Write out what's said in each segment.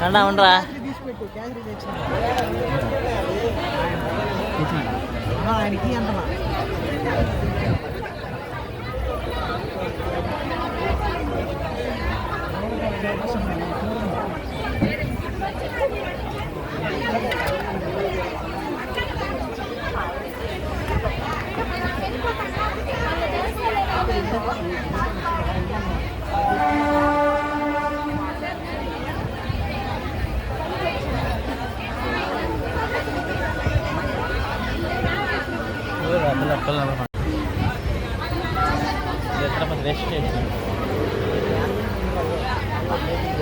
అన్నా ఉండరా ఆయనకి అంటున్నా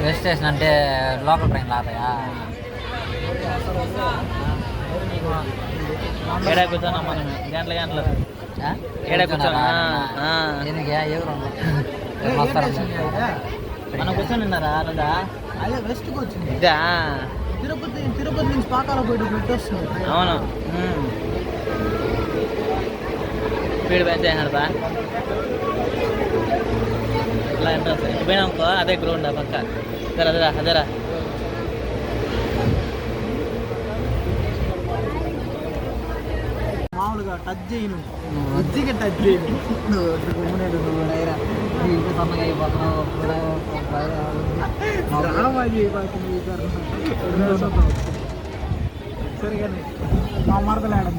రెస్ట్ స్టేషన్ అంటే లోకల్ ట్రైన్ లాదయా ఏడా కూర్చోనా మనం గంటలు ఏడా కూర్చోనా మనం కూర్చొని ఉన్నారా లేదా అదే వెస్ట్కి వచ్చింది ఇదా తిరుపతి నుంచి పాకాల పోయి పెట్టొస్తుంది. అవును స్పీడ్ పెంచేసినాడు బా ఇట్లా ఇంట్రెస్ట్ ఇటు పోయినా అనుకో అదే గ్రౌండ్ ఆ పక్క అదేరా మామూలుగా టచ్ చేయను బుద్ధిగా టచ్ చేయను సన్నగా అయిపోతున్నావు సరిగానే మా మరదలాడం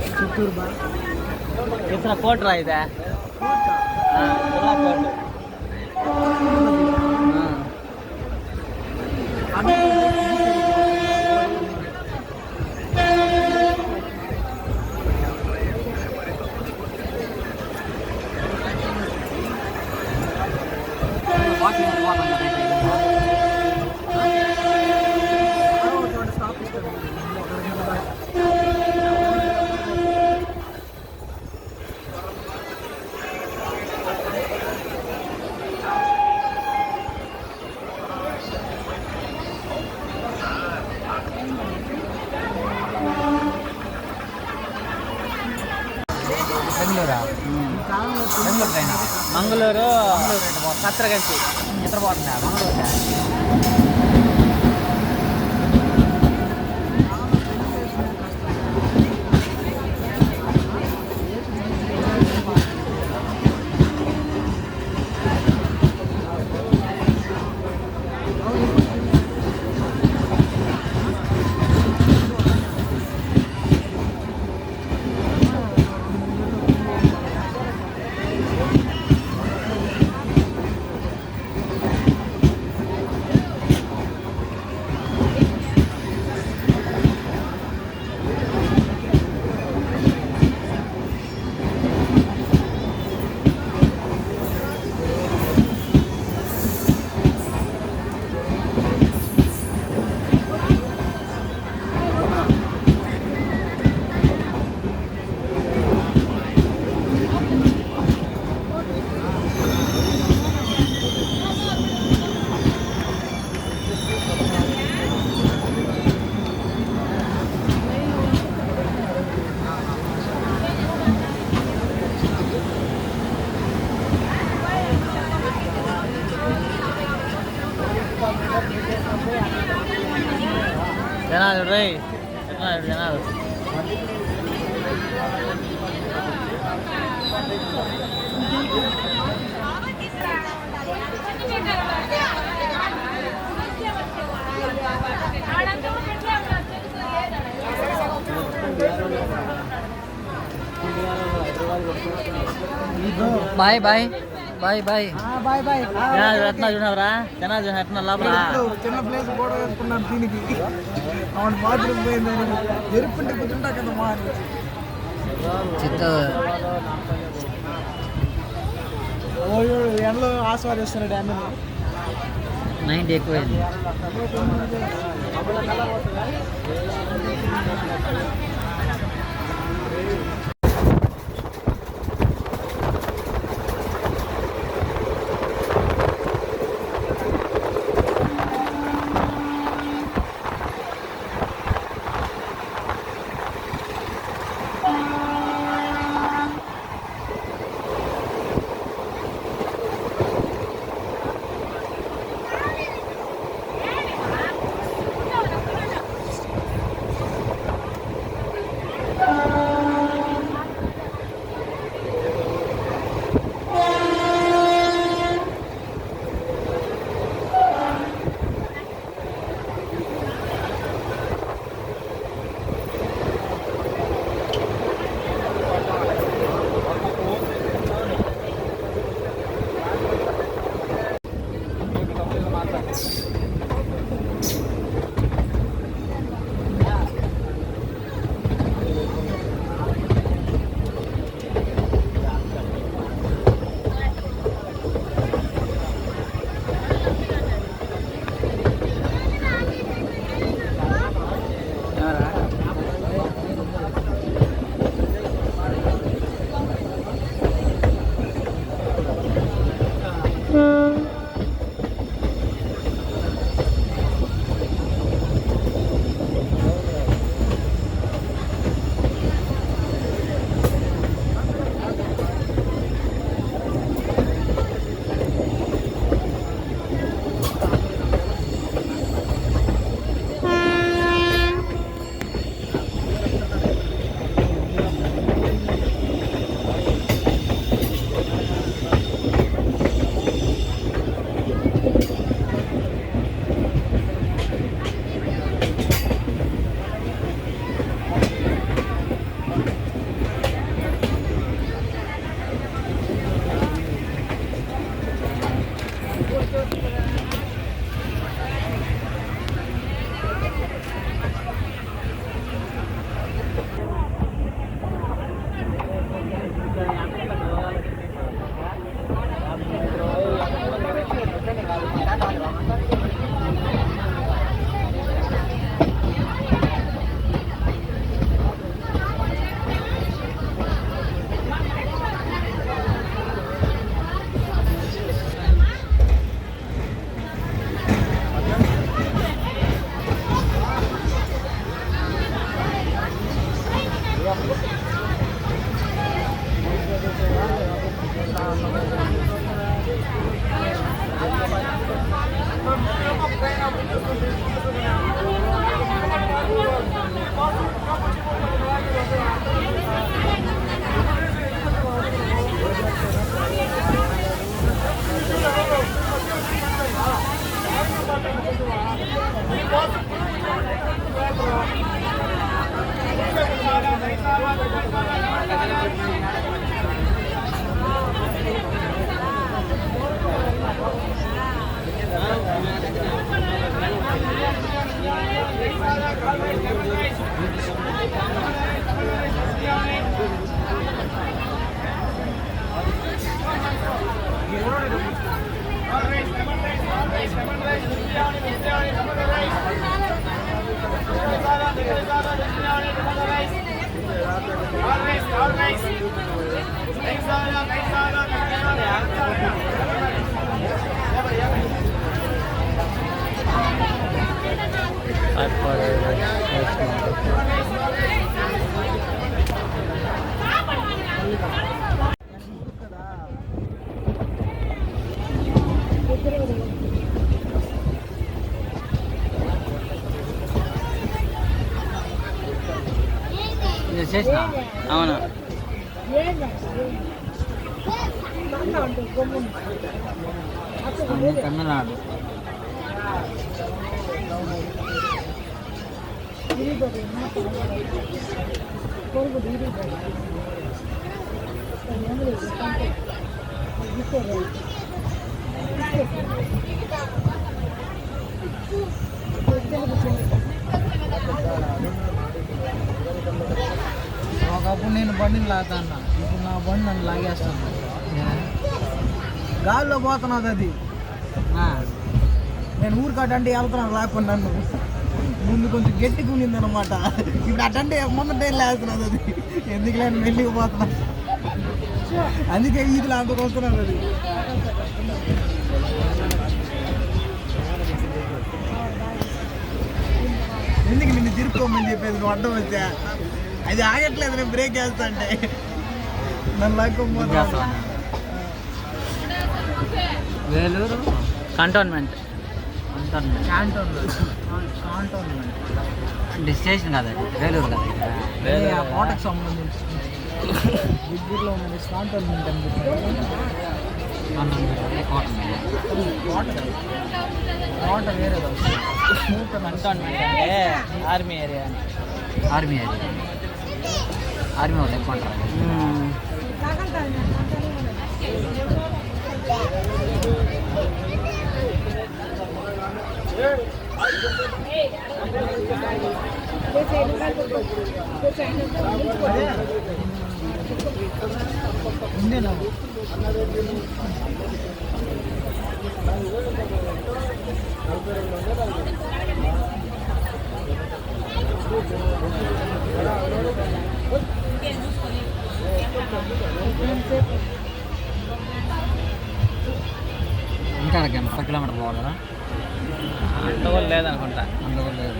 చిత్తూరు బా ఇతర కోట్ రా ఇదే కోట్ మంగళూరు సత్రగంచి ఇతర పోతుందా మంగళూరు జనాలు రై జనాలు బాయ్ బాయ్ బాయ్ బాయ్ బాయ్ బాయ్ ఎట్లా చూడవరా జనాలు ఎట్లా లోపల చిన్న ప్లేస్ కూడా వేసుకున్నాను దీనికి అవును బాత్రూమ్ పోయిందని ఎరుపుంటే కూర్చుంటా కదా మా చిత్తూరు ఎండలో ఆస్వాదిస్తున్నాడు ఎండని 90 ఎక్కువైంది చేసిన అవును తమిళనాడు ఒకప్పుడు నేను బండిని లాగుతాను, ఇప్పుడు నా బండి నన్ను లాగేస్తాను. గాల్లో పోతున్నది అది. నేను ఊరికటంటే వెళ్తున్నాను లాక్కుని నన్ను. ముందు కొంచెం గట్టిగా ఉండింది అనమాట, ఇప్పుడు అటంటే ముందంటే లేస్తున్నది అది. ఎందుకు లేని మెల్లిగా పోతున్నా, అందుకే ఈదులు అంతకు వస్తున్నది అది. ఎందుకు నిన్ను తిరుక్కోమని చెప్పేది, నువ్వు అడ్డం వచ్చా. అది ఆగట్లేదు, నేను బ్రేక్ వేస్తా అంటే నన్ను లాక్కోపోతా. వేలూరు కంటోన్మెంట్ స్టేషన్ కదా, వేలూరు కదా, ఆ కోటకు సంబంధించి దగ్గరలో ఉన్నది కాంటోన్మెంట్ అని కోట వేరే కంటోన్మెంట్ అంటే ఆర్మీ ఏరియా. ఆర్మీ వాళ్ళు ఎక్కువ అంటారు. ఉందేనా ఇంకా 30 కిలోమీటర్లు పోవాలా? అంత కూడా లేదనుకుంటా. అంత కూడా లేదు.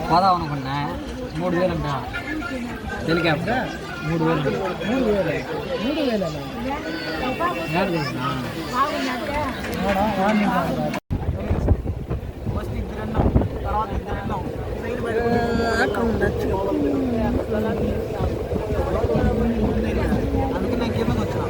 పోదాం అనుకున్నా 3000 అంట హెలికాప్టర్. 3000 అందుకే నేను కిందకు వచ్చిన.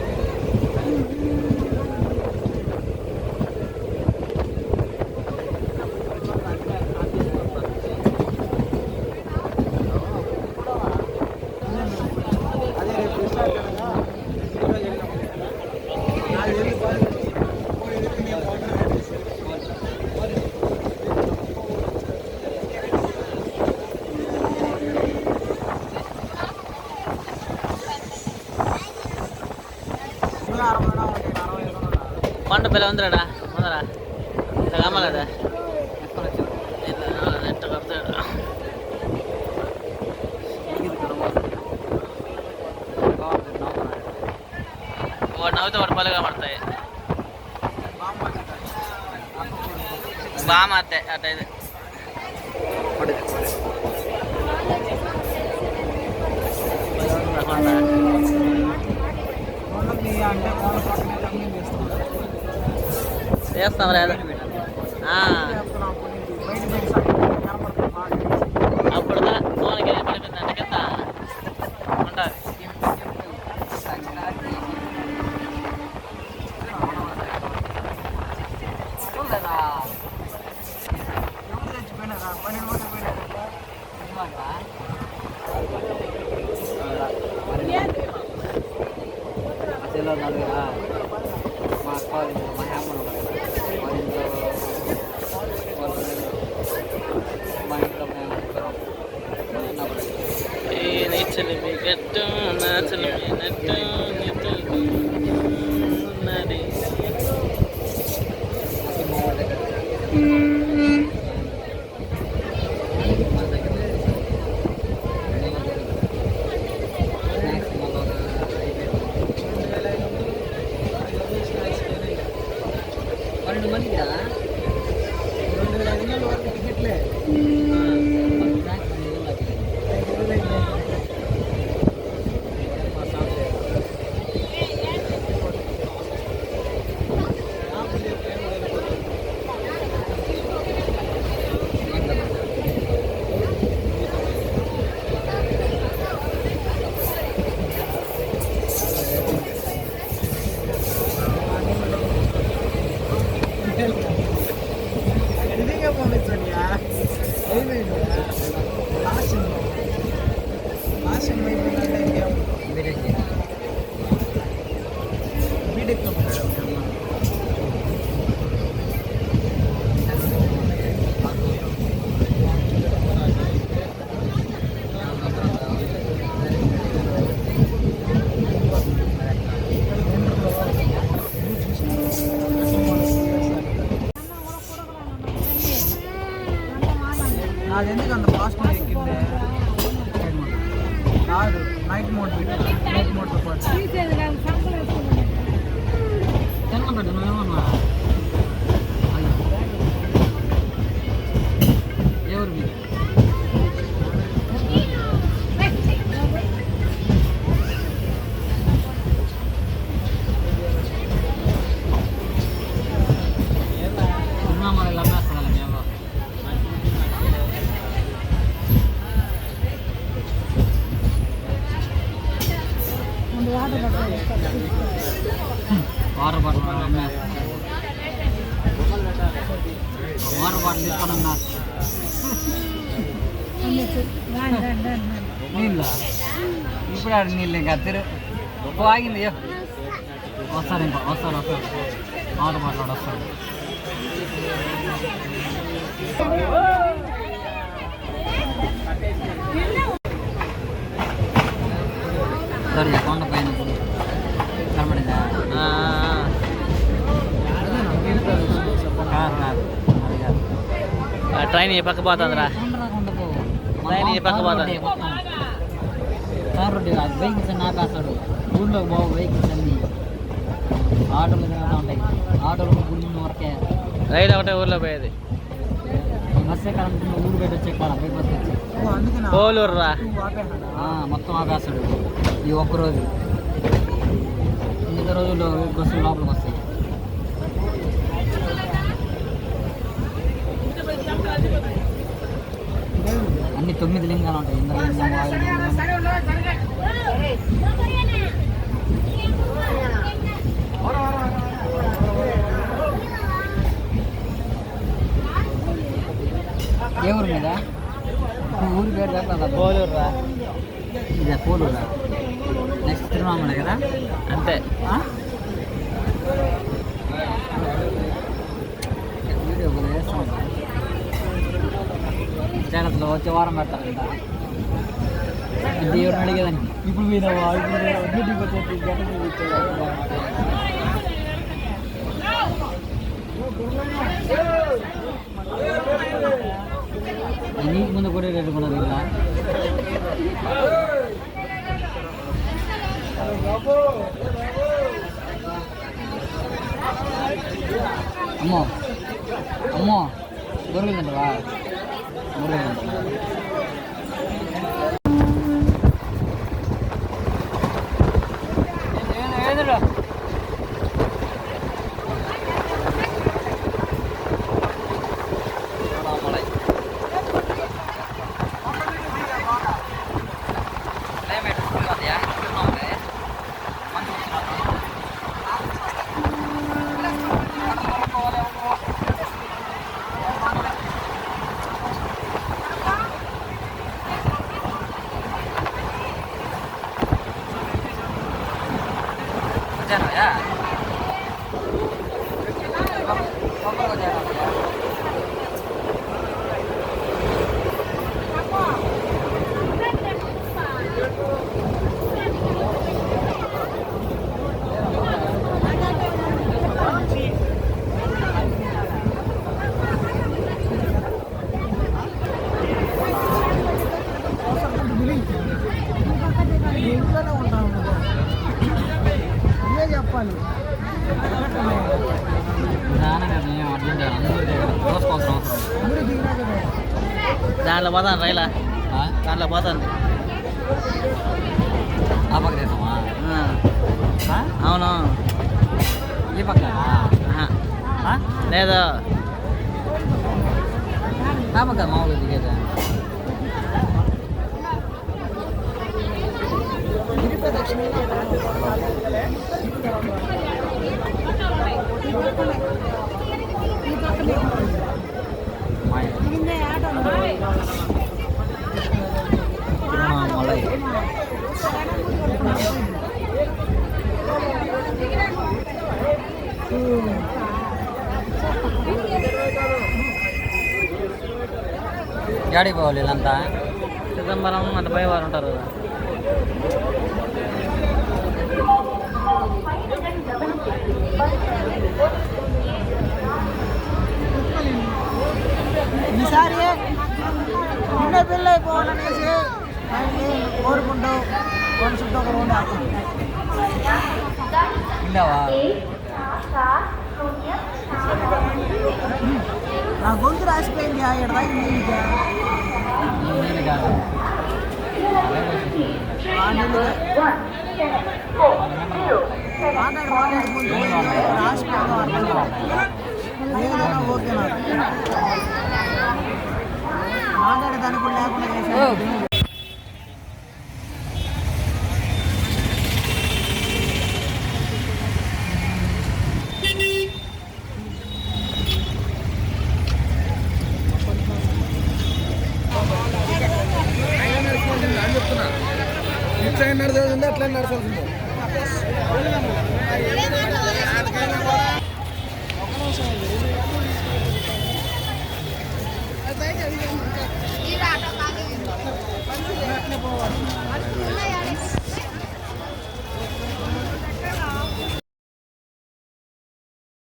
కొండ పిల్ల ఉందిరాడా ముందరా గమ్మలేదా నెట్ కడతాడు. వాడు నవ్వుతే వాడు పలుగా పడతాయి. బాగా మాత్తాయి అట్టయితే అంటే కోళ్ళ పక్కనే తమ్మి చేస్తున్నాం చేస్తాం లేదా అప్పుడు ఫోన్కి పడిపోయింది అంటే కింద ఉంటుంది మా అక్క వాళ్ళ ఇంట్లో మా హ్యామ్ ఉన్నారు వాళ్ళ ఇంట్లో మా ఇంట్లో మేము చెలిమి గట్టు నా చెలిమి నట్టు ఉన్నది అది ఎందుకు అంత ఫాస్ట్ ఎక్కింది కాదు నైట్ మోడ్ నైట్ మోడ్తో పాటు ఎవరు మీరు వాటర్ బాటిల్ తీసుకున్నా నీళ్ళ ఇప్పుడు ఆడ నీళ్ళు ఇంకా ఆగింది వస్తారు ఇంకా వస్తారు వాటర్ బాటిల్ వస్తారు సరే కొండ పైన కనబడిందా ట్రైన్ ఏ పక్క పోతుందిరా ట్రైన్ ఏ పక్క పోతుంది కార్ రోడ్డు కాదు వెహికల్స్ అన్నీ ఆపేస్తాడు ఊళ్ళో బాబు వెహికల్స్ అన్నీ ఆటోలు తిరుగుతూ ఉంటాయి ఆటోలు గుళ్ళు వరకే రైలు ఒకటే ఊర్లో పోయేది బస్సే కరెంట్ ఊరు బయట వచ్చే కాలం బయట బస్సు వచ్చి పోలూరు రా మొత్తం ఆపేస్తాడు ఈ ఒక్కరోజు మిగతా రోజుల్లో బస్సులు లోపలికి వస్తాయి అన్ని 9 లింగాలు ఉంటాయి ఇంద్రలింగం ఏ ఊరు మీద ఊరి పేరు చెప్పాలి పోలూరు రా ఇదే పోలూరా నెక్స్ట్ తిరుమల కదా అంతే వీడియో వేస్తాం జాగ్రత్తలో వచ్చే వారం పెడతారంట దేవుడిని అడిగేదానికి ఇప్పుడు మీరు నీకు ముందు కూడా పెట్టుకున్నారు ఇలా అమ్మో అమ్మో బొరుగులు తింటావా? బొరుగులు తింటావా? ఇంట్లోనే ఉంటాను ఇదే చెప్పాలి. దాంట్లో పోతాను రైలా, దాంట్లో పోతాను. ఆ పక్క చేసామా? అవును. ఈ పక్క లేదు, ఆ పక్క మామూలుగా దిగేదా? గాడికి పోవాలి వీళ్ళంతా. చిదంబరం అంత పోయేవారు ఉంటారు కదా. ఈసారి చిన్న పిల్ల అయిపోవాలనేసి ఆయన్ని కోరుకుంటూ కొన్ని చుట్టూ ఒక రౌండ్ ఆడుతుంది. నా గొంతు రాసిపోయింది ఇక్కడ మాట్లాడుకుంటూ రాసిపోయిందో అర్థం కాదు. ఏదైనా ఓకే నాకు మాట్లాడేదానికి కూడా లేకుండా చేశాను. ఇట్లా నడచాల్సిందే, అట్లా నడచాల్సిందే.